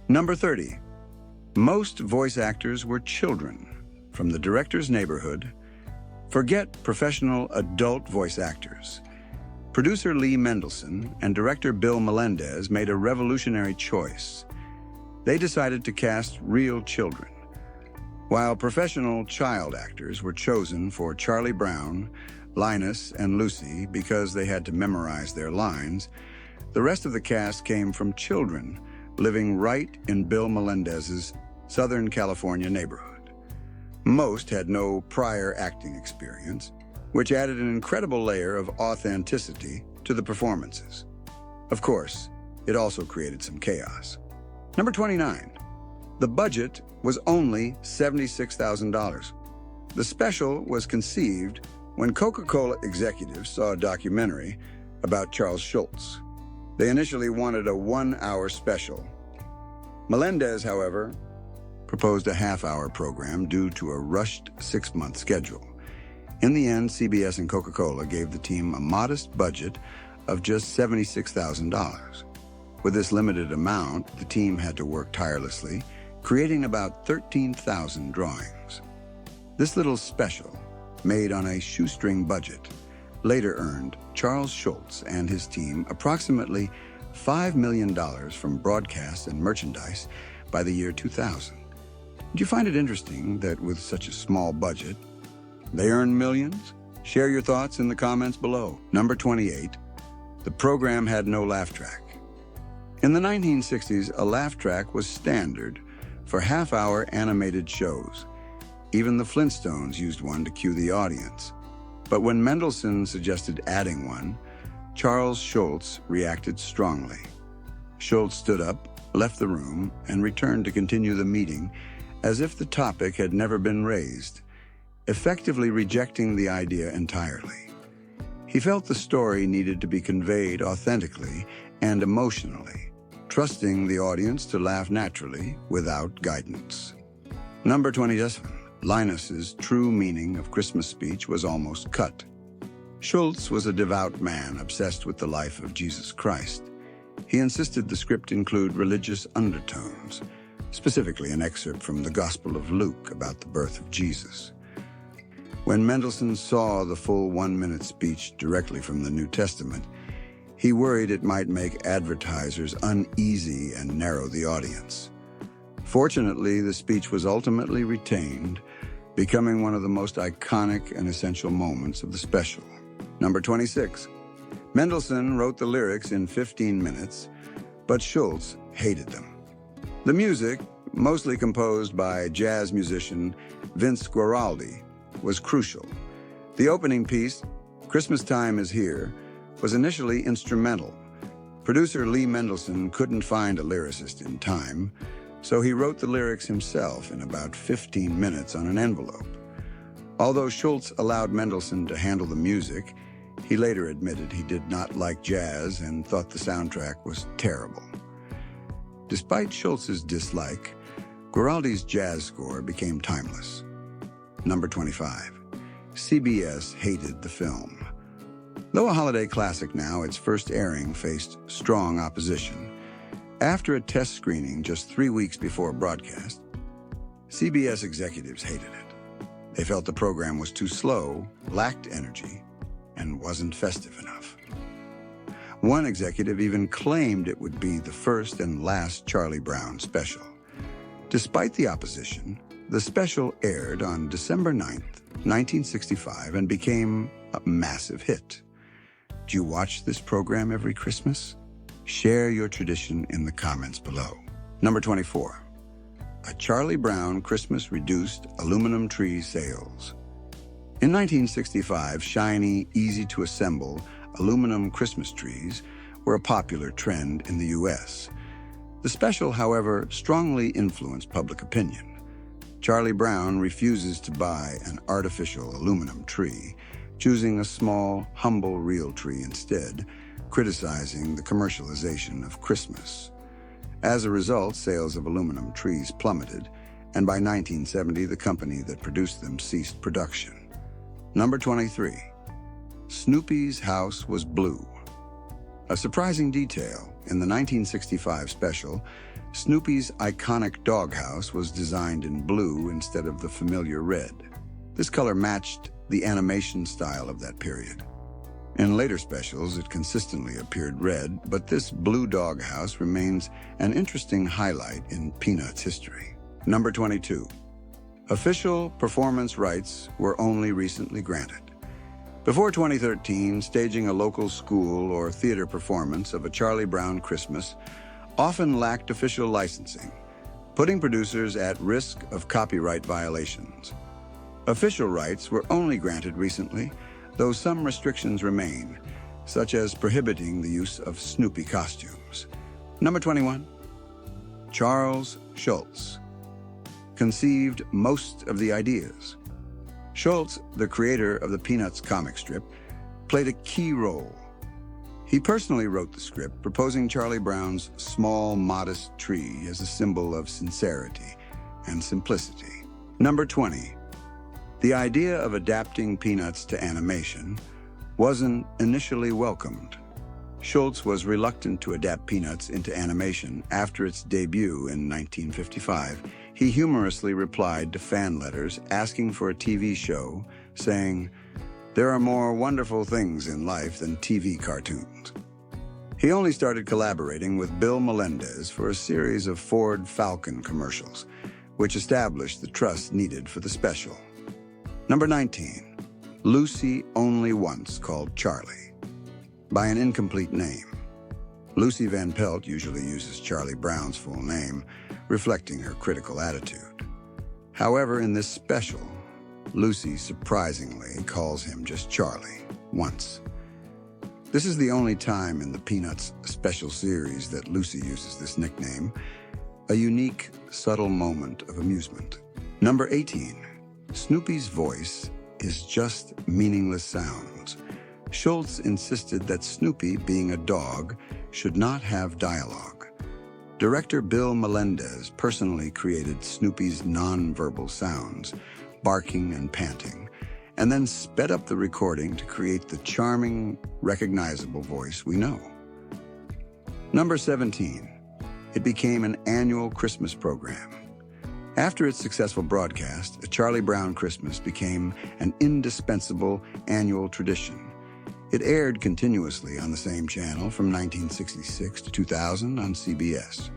Number 30. Most voice actors were children from the director's neighborhood. Forget professional adult voice actors. Producer Lee Mendelson and director Bill Melendez made a revolutionary choice. They decided to cast real children. While professional child actors were chosen for Charlie Brown, Linus, and Lucy because they had to memorize their lines, the rest of the cast came from children living right in Bill Melendez's Southern California neighborhood. Most had no prior acting experience, which added an incredible layer of authenticity to the performances. Of course, it also created some chaos. Number 29. The budget was only $76,000. The special was conceived when Coca-Cola executives saw a documentary about Charles Schulz. They initially wanted a 1-hour special. Melendez, however, proposed a half-hour program due to a rushed 6-month schedule. In the end, CBS and Coca-Cola gave the team a modest budget of just $76,000. With this limited amount, the team had to work tirelessly, creating about 13,000 drawings. This little special, made on a shoestring budget, later earned Charles Schulz and his team approximately $5 million from broadcast and merchandise by the year 2000. Do you find it interesting that with such a small budget, they earned millions? Share your thoughts in the comments below. Number 28. The program had no laugh track. In the 1960s, a laugh track was standard for half-hour animated shows. Even the Flintstones used one to cue the audience. But when Mendelson suggested adding one, Charles Schulz reacted strongly. Schulz stood up, left the room, and returned to continue the meeting as if the topic had never been raised, effectively rejecting the idea entirely. He felt the story needed to be conveyed authentically and emotionally, trusting the audience to laugh naturally without guidance. Number 27. Linus's true meaning of Christmas speech was almost cut. Schulz was a devout man obsessed with the life of Jesus Christ. He insisted the script include religious undertones, specifically an excerpt from the Gospel of Luke about the birth of Jesus. When Mendelson saw the full 1-minute speech directly from the New Testament, he worried it might make advertisers uneasy and narrow the audience. Fortunately, the speech was ultimately retained, becoming one of the most iconic and essential moments of the special. Number 26. Mendelson wrote the lyrics in 15 minutes, but Schulz hated them. The music, mostly composed by jazz musician Vince Guaraldi, was crucial. The opening piece, Christmas Time Is Here, was initially instrumental. Producer Lee Mendelson couldn't find a lyricist in time, so he wrote the lyrics himself in about 15 minutes on an envelope. Although Schulz allowed Mendelson to handle the music, he later admitted he did not like jazz and thought the soundtrack was terrible. Despite Schulz's dislike, Guaraldi's jazz score became timeless. Number 25. CBS hated the film. Though a holiday classic now, its first airing faced strong opposition. After a test screening just 3 weeks before broadcast, CBS executives hated it. They felt the program was too slow, lacked energy, and wasn't festive enough. One executive even claimed it would be the first and last Charlie Brown special. Despite the opposition, the special aired on December 9th, 1965, and became a massive hit. Do you watch this program every Christmas? Share your tradition in the comments below. Number 24. A Charlie Brown Christmas reduced aluminum tree sales. In 1965, shiny, easy-to-assemble aluminum Christmas trees were a popular trend in the U.S. The special, however, strongly influenced public opinion. Charlie Brown refuses to buy an artificial aluminum tree, choosing a small, humble real tree instead, criticizing the commercialization of Christmas. As a result, sales of aluminum trees plummeted, and by 1970, the company that produced them ceased production. Number 23. Snoopy's house was blue. A surprising detail, In the 1965 special, Snoopy's iconic doghouse was designed in blue instead of the familiar red. This color matched the animation style of that period. In later specials, it consistently appeared red, but this blue doghouse remains an interesting highlight in Peanuts history. Number 22. Official performance rights were only recently granted. Before 2013, staging a local school or theater performance of A Charlie Brown Christmas often lacked official licensing, putting producers at risk of copyright violations. Official rights were only granted recently, though some restrictions remain, such as prohibiting the use of Snoopy costumes. Number 21. Charles Schulz conceived most of the ideas. Schulz, the creator of the Peanuts comic strip, played a key role. He personally wrote the script, proposing Charlie Brown's small, modest tree as a symbol of sincerity and simplicity. Number 20. The idea of adapting Peanuts to animation wasn't initially welcomed. Schulz was reluctant to adapt Peanuts into animation after its debut in 1955. He humorously replied to fan letters asking for a TV show, saying, "There are more wonderful things in life than TV cartoons." He only started collaborating with Bill Melendez for a series of Ford Falcon commercials, which established the trust needed for the special. Number 19. Lucy Only Once Called Charlie, by an incomplete name. Lucy Van Pelt usually uses Charlie Brown's full name, reflecting her critical attitude. However, in this special, Lucy surprisingly calls him just Charlie, once. This is the only time in the Peanuts special series that Lucy uses this nickname, a unique, subtle moment of amusement. Number 18. Snoopy's voice is just meaningless sounds. Schulz insisted that Snoopy, being a dog, should not have dialogue. Director Bill Melendez personally created Snoopy's non-verbal sounds, barking and panting, and then sped up the recording to create the charming, recognizable voice we know. Number 17. It became an annual Christmas program. After its successful broadcast, A Charlie Brown Christmas became an indispensable annual tradition. It aired continuously on the same channel from 1966 to 2000 on CBS.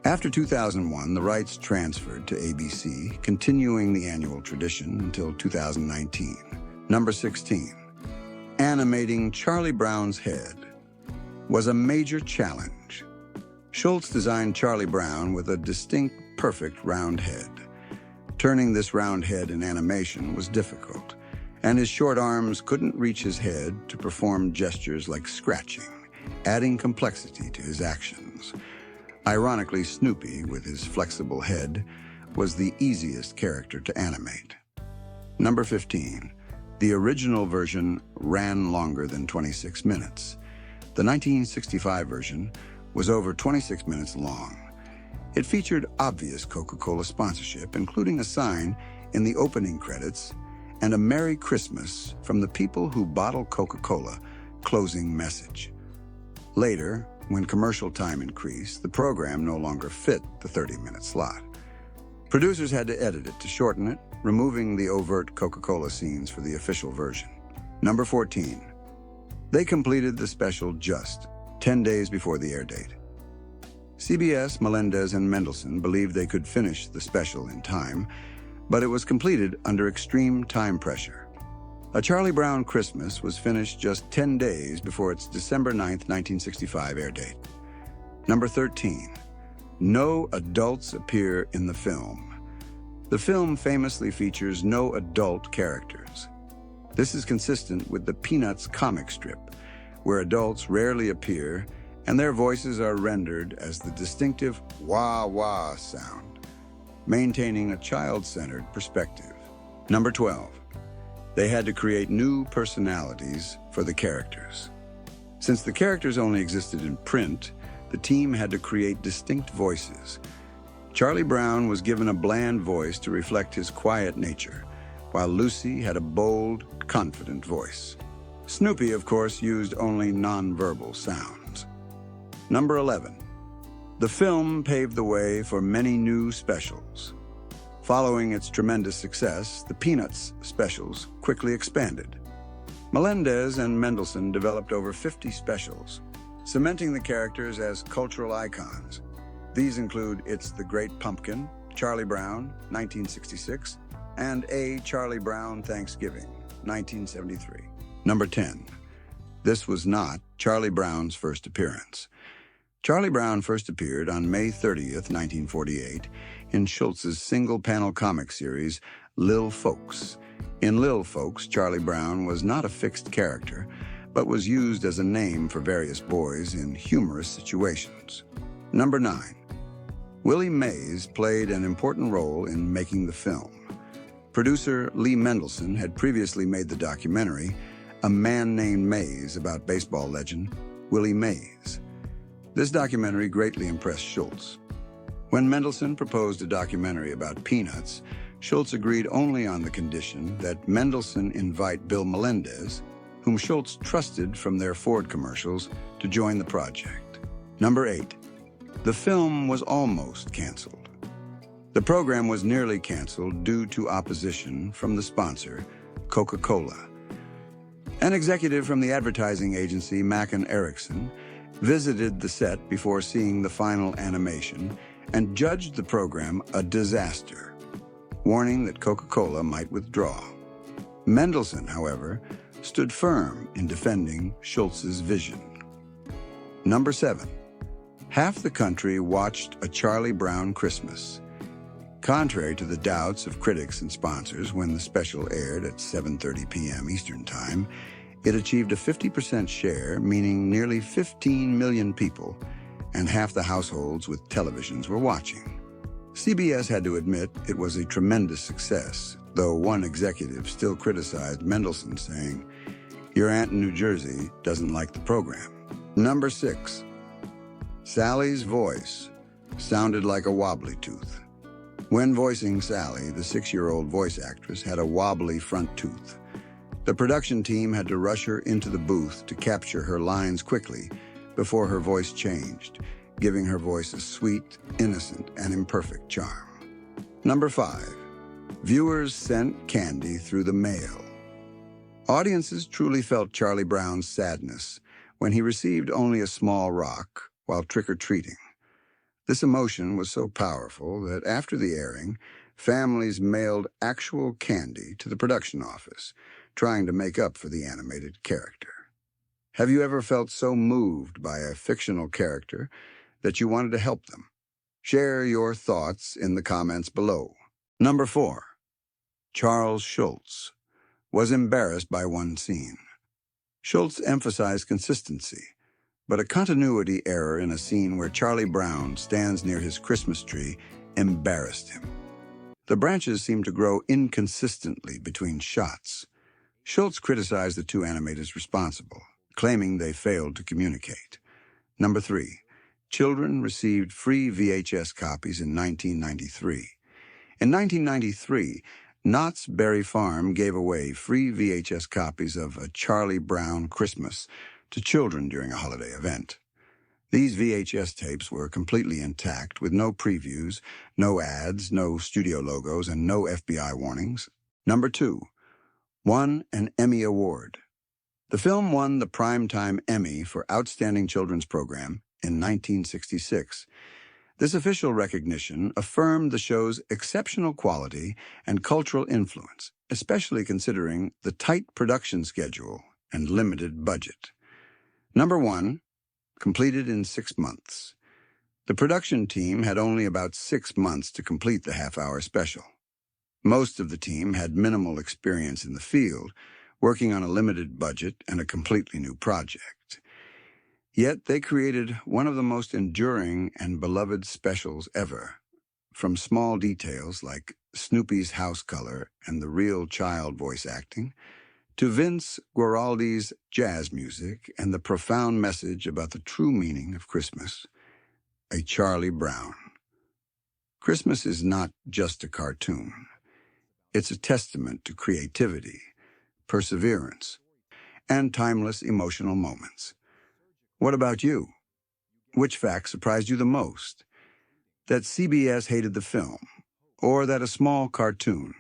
After 2001, the rights transferred to ABC, continuing the annual tradition until 2019. Number 16. Animating Charlie Brown's head was a major challenge. Schulz designed Charlie Brown with a distinct, perfect round head. Turning this round head in animation was difficult, and his short arms couldn't reach his head to perform gestures like scratching, adding complexity to his actions. Ironically, Snoopy, with his flexible head, was the easiest character to animate. Number 15. The original version ran longer than 26 minutes. The 1965 version was over 26 minutes long. It featured obvious Coca-Cola sponsorship, including a sign in the opening credits and a Merry Christmas from the people who bottle Coca-Cola closing message. Later, when commercial time increased, the program no longer fit the 30-minute slot. Producers had to edit it to shorten it, removing the overt Coca-Cola scenes for the official version. Number 14. They completed the special just 10 days before the air date. CBS, Melendez, and Mendelsohn believed they could finish the special in time, but it was completed under extreme time pressure. A Charlie Brown Christmas was finished just 10 days before its December 9, 1965 air date. Number 13. No adults appear in the film. The film famously features no adult characters. This is consistent with the Peanuts comic strip, where adults rarely appear and their voices are rendered as the distinctive wah-wah sound, maintaining a child-centered perspective. Number 12. They had to create new personalities for the characters. Since the characters only existed in print, the team had to create distinct voices. Charlie Brown was given a bland voice to reflect his quiet nature, while Lucy had a bold, confident voice. Snoopy, of course, used only non-verbal sounds. Number 11. The film paved the way for many new specials. Following its tremendous success, the Peanuts specials quickly expanded. Melendez and Mendelsohn developed over 50 specials, cementing the characters as cultural icons. These include It's the Great Pumpkin, Charlie Brown, 1966, and A Charlie Brown Thanksgiving, 1973. Number 10. This was not Charlie Brown's first appearance. Charlie Brown first appeared on May 30th, 1948, in Schultz's single-panel comic series, Lil' Folks. In Lil' Folks, Charlie Brown was not a fixed character, but was used as a name for various boys in humorous situations. Number 9. Willie Mays played an important role in making the film. Producer Lee Mendelsohn had previously made the documentary A Man Named Mays about baseball legend Willie Mays. This documentary greatly impressed Schultz. When Mendelsohn proposed a documentary about Peanuts, Schultz agreed only on the condition that Mendelsohn invite Bill Melendez, whom Schultz trusted from their Ford commercials, to join the project. Number 8. The film was almost canceled. The program was nearly canceled due to opposition from the sponsor, Coca-Cola. An executive from the advertising agency Mack & Erickson visited the set before seeing the final animation and judged the program a disaster, warning that Coca-Cola might withdraw. Mendelsohn, however, stood firm in defending Schultz's vision. Number 7. Half the country watched A Charlie Brown Christmas. Contrary to the doubts of critics and sponsors when the special aired at 7:30 p.m. Eastern Time, it achieved a 50% share, meaning nearly 15 million people, and half the households with televisions were watching. CBS had to admit it was a tremendous success, though one executive still criticized Mendelsohn, saying, "Your aunt in New Jersey doesn't like the program." Number 6. Sally's voice sounded like a wobbly tooth. When voicing Sally, the 6-year-old voice actress had a wobbly front tooth. The production team had to rush her into the booth to capture her lines quickly before her voice changed, giving her voice a sweet, innocent, and imperfect charm. Number 5. Viewers sent candy through the mail. Audiences truly felt Charlie Brown's sadness when he received only a small rock while trick-or-treating. This emotion was so powerful that after the airing, families mailed actual candy to the production office, trying to make up for the animated character. Have you ever felt so moved by a fictional character that you wanted to help them? Share your thoughts in the comments below. Number 4. Charles Schultz was embarrassed by one scene. Schultz emphasized consistency, but a continuity error in a scene where Charlie Brown stands near his Christmas tree embarrassed him. The branches seemed to grow inconsistently between shots. Schultz criticized the two animators responsible, claiming they failed to communicate. Number 3. Children received free VHS copies in 1993. In 1993, Knott's Berry Farm gave away free VHS copies of A Charlie Brown Christmas to children during a holiday event. These VHS tapes were completely intact, with no previews, no ads, no studio logos, and no FBI warnings. Number 2. Won an Emmy Award. The film won the Primetime Emmy for Outstanding Children's Program in 1966. This official recognition affirmed the show's exceptional quality and cultural influence, especially considering the tight production schedule and limited budget. Number 1, completed in 6 months. The production team had only about 6 months to complete the half-hour special. Most of the team had minimal experience in the field, working on a limited budget and a completely new project. Yet they created one of the most enduring and beloved specials ever, from small details like Snoopy's house color and the real child voice acting, to Vince Guaraldi's jazz music and the profound message about the true meaning of Christmas. A Charlie Brown. Christmas is not just a cartoon. It's a testament to creativity, perseverance, and timeless emotional moments. What about you? Which fact surprised you the most? That CBS hated the film, or that a small cartoon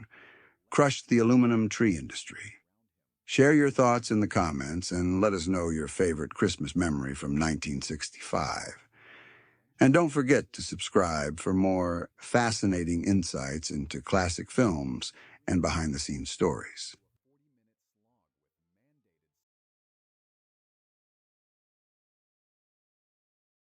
crushed the aluminum tree industry? Share your thoughts in the comments and let us know your favorite Christmas memory from 1965. And don't forget to subscribe for more fascinating insights into classic films and behind-the-scenes stories.